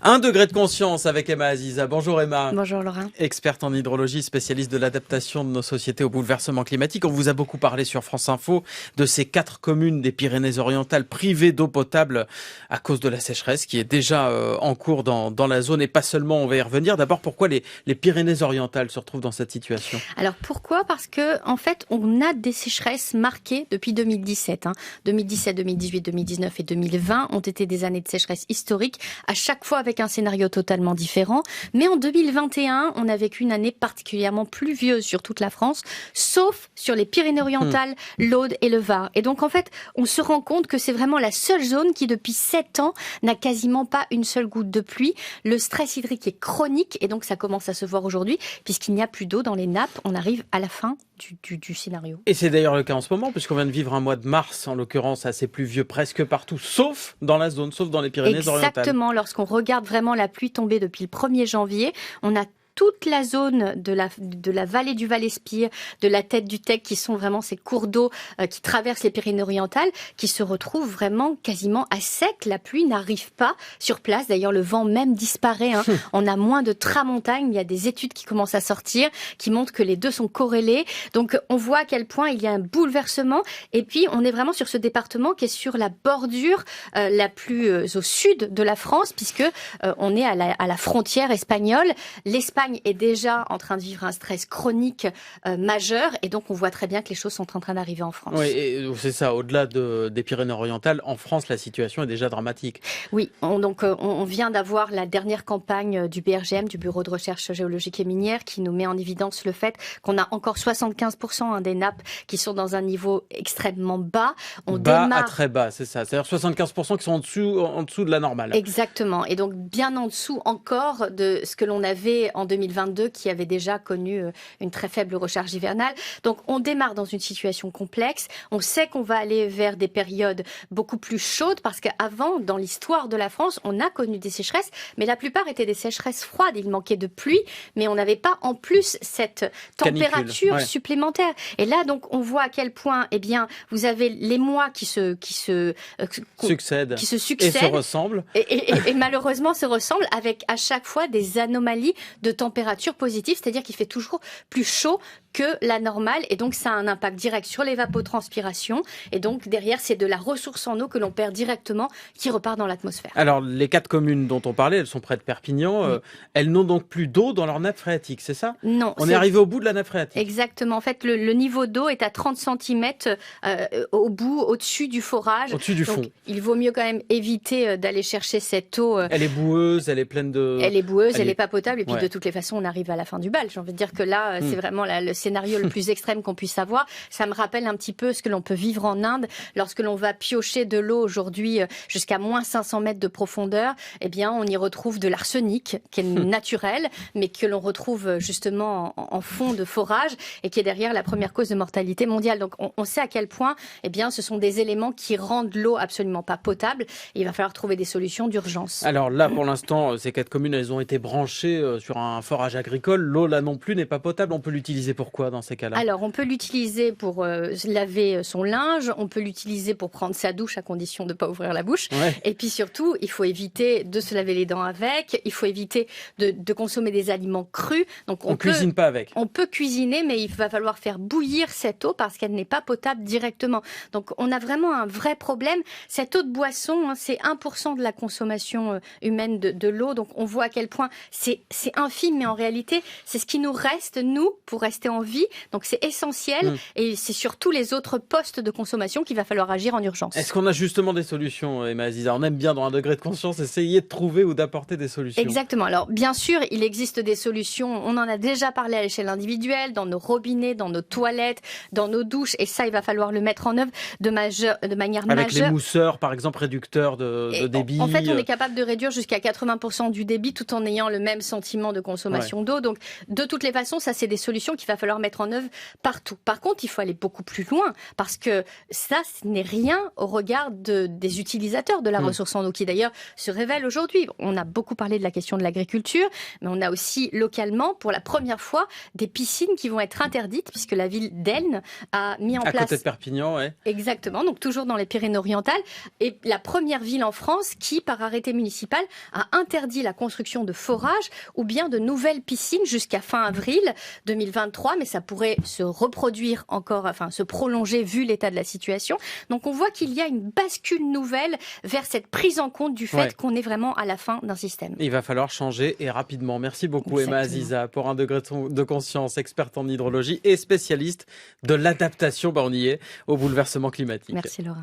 Un degré de conscience avec Emma Aziza. Bonjour Emma. Bonjour Laurent. Experte en hydrologie, spécialiste de l'adaptation de nos sociétés au bouleversement climatique. On vous a beaucoup parlé sur France Info de ces 4 communes des Pyrénées-Orientales privées d'eau potable à cause de la sécheresse qui est déjà en cours dans la zone et pas seulement, on va y revenir. D'abord, pourquoi les Pyrénées-Orientales se retrouvent dans cette situation? Alors pourquoi? Parce que en fait, on a des sécheresses marquées depuis 2017. 2017, 2018, 2019 et 2020 ont été des années de sécheresse historique, à chaque fois avec un scénario totalement différent. Mais en 2021, on a vécu une année particulièrement pluvieuse sur toute la France, sauf sur les Pyrénées-Orientales, l'Aude et le Var. Et donc en fait, on se rend compte que c'est vraiment la seule zone qui depuis 7 ans n'a quasiment pas une seule goutte de pluie. Le stress hydrique est chronique et donc ça commence à se voir aujourd'hui puisqu'il n'y a plus d'eau dans les nappes. On arrive à la fin du scénario. Et c'est d'ailleurs le cas en ce moment, puisqu'on vient de vivre un mois de mars, en l'occurrence assez pluvieux presque partout, sauf dans la zone, sauf dans les Pyrénées-Orientales. Exactement, lorsqu'on regarde vraiment la pluie tombée depuis le 1er janvier, on a toute la zone de la vallée du Val-Espire, de la tête du Tech, qui sont vraiment ces cours d'eau qui traversent les Pyrénées-Orientales, qui se retrouvent vraiment quasiment à sec. La pluie n'arrive pas sur place. D'ailleurs, le vent même disparaît. On a moins de tramontagne. Il y a des études qui commencent à sortir, qui montrent que les deux sont corrélés. Donc, on voit à quel point il y a un bouleversement. Et puis, on est vraiment sur ce département qui est sur la bordure la plus au sud de la France, puisque on est à la frontière espagnole. L'Espagne est déjà en train de vivre un stress chronique majeur et donc on voit très bien que les choses sont en train d'arriver en France. Oui, et c'est ça, au-delà des Pyrénées-Orientales, en France, la situation est déjà dramatique. Oui, on vient d'avoir la dernière campagne du BRGM, du Bureau de recherche géologique et minière, qui nous met en évidence le fait qu'on a encore 75% des nappes qui sont dans un niveau extrêmement bas. Bas à très bas, c'est ça. C'est-à-dire 75% qui sont en dessous de la normale. Exactement. Et donc bien en dessous encore de ce que l'on avait en 2022 qui avait déjà connu une très faible recharge hivernale. Donc on démarre dans une situation complexe. On sait qu'on va aller vers des périodes beaucoup plus chaudes parce qu'avant, dans l'histoire de la France, on a connu des sécheresses, mais la plupart étaient des sécheresses froides. Il manquait de pluie, mais on n'avait pas en plus cette température supplémentaire. Et là, donc, on voit à quel point, eh bien, vous avez les mois qui se succèdent et se ressemblent. Et malheureusement se ressemblent avec à chaque fois des anomalies de température positive, c'est-à-dire qu'il fait toujours plus chaud que la normale et donc ça a un impact direct sur l'évapotranspiration et donc derrière c'est de la ressource en eau que l'on perd directement qui repart dans l'atmosphère. Alors les 4 communes dont on parlait, elles sont près de Perpignan, oui. Elles n'ont donc plus d'eau dans leur nappe phréatique, c'est ça? Non. On est arrivé au bout de la nappe phréatique. Exactement, en fait le niveau d'eau est à 30 cm au-dessus du forage. Au-dessus du fond. Donc, il vaut mieux quand même éviter d'aller chercher cette eau. Elle est boueuse, elle est pleine de... Elle est boueuse, elle est pas potable et puis de toutes les façons on arrive à la fin du bal. J'ai envie de dire que là c'est vraiment le scénario le plus extrême qu'on puisse avoir. Ça me rappelle un petit peu ce que l'on peut vivre en Inde lorsque l'on va piocher de l'eau aujourd'hui jusqu'à moins 500 mètres de profondeur. Eh bien on y retrouve de l'arsenic qui est naturel mais que l'on retrouve justement en fond de forage et qui est derrière la première cause de mortalité mondiale. Donc on sait à quel point eh bien ce sont des éléments qui rendent l'eau absolument pas potable. Et il va falloir trouver des solutions d'urgence. Alors là pour l'instant ces 4 communes elles ont été branchées sur un forage agricole. L'eau là non plus n'est pas potable. On peut l'utiliser pour quoi dans ces cas-là? Alors on peut l'utiliser pour laver son linge, on peut l'utiliser pour prendre sa douche à condition de ne pas ouvrir la bouche. Ouais. Et puis surtout, il faut éviter de se laver les dents avec, il faut éviter de consommer des aliments crus. Donc on cuisine pas avec. On peut cuisiner, mais il va falloir faire bouillir cette eau parce qu'elle n'est pas potable directement. Donc on a vraiment un vrai problème. Cette eau de boisson, c'est 1% de la consommation humaine de l'eau. Donc on voit à quel point c'est infime, mais en réalité, c'est ce qui nous reste, nous, pour rester en vie. Donc c'est essentiel et c'est sur tous les autres postes de consommation qu'il va falloir agir en urgence. Est-ce qu'on a justement des solutions, Emma Aziza? On aime bien, dans un degré de conscience, essayer de trouver ou d'apporter des solutions. Exactement. Alors bien sûr, il existe des solutions. On en a déjà parlé à l'échelle individuelle, dans nos robinets, dans nos toilettes, dans nos douches. Et ça, il va falloir le mettre en œuvre de manière majeure. Avec les mousseurs, par exemple, réducteurs de débit. En fait, on est capable de réduire jusqu'à 80% du débit tout en ayant le même sentiment de consommation d'eau. Donc, de toutes les façons, ça, c'est des solutions qu'il va falloir falloir mettre en œuvre partout. Par contre, il faut aller beaucoup plus loin parce que ça, ce n'est rien au regard des utilisateurs de la ressource en eau qui d'ailleurs se révèlent aujourd'hui. On a beaucoup parlé de la question de l'agriculture, mais on a aussi localement, pour la première fois, des piscines qui vont être interdites puisque la ville d'Elne a mis en place... À côté de Perpignan, ouais. Exactement, donc toujours dans les Pyrénées-Orientales, et la première ville en France qui, par arrêté municipal, a interdit la construction de forages ou bien de nouvelles piscines jusqu'à fin avril 2023, mais ça pourrait se reproduire encore, enfin se prolonger vu l'état de la situation. Donc on voit qu'il y a une bascule nouvelle vers cette prise en compte du fait qu'on est vraiment à la fin d'un système. Il va falloir changer et rapidement. Merci beaucoup Emma Aziza pour un degré de conscience, experte en hydrologie et spécialiste de l'adaptation, on y est, au bouleversement climatique. Merci Laura.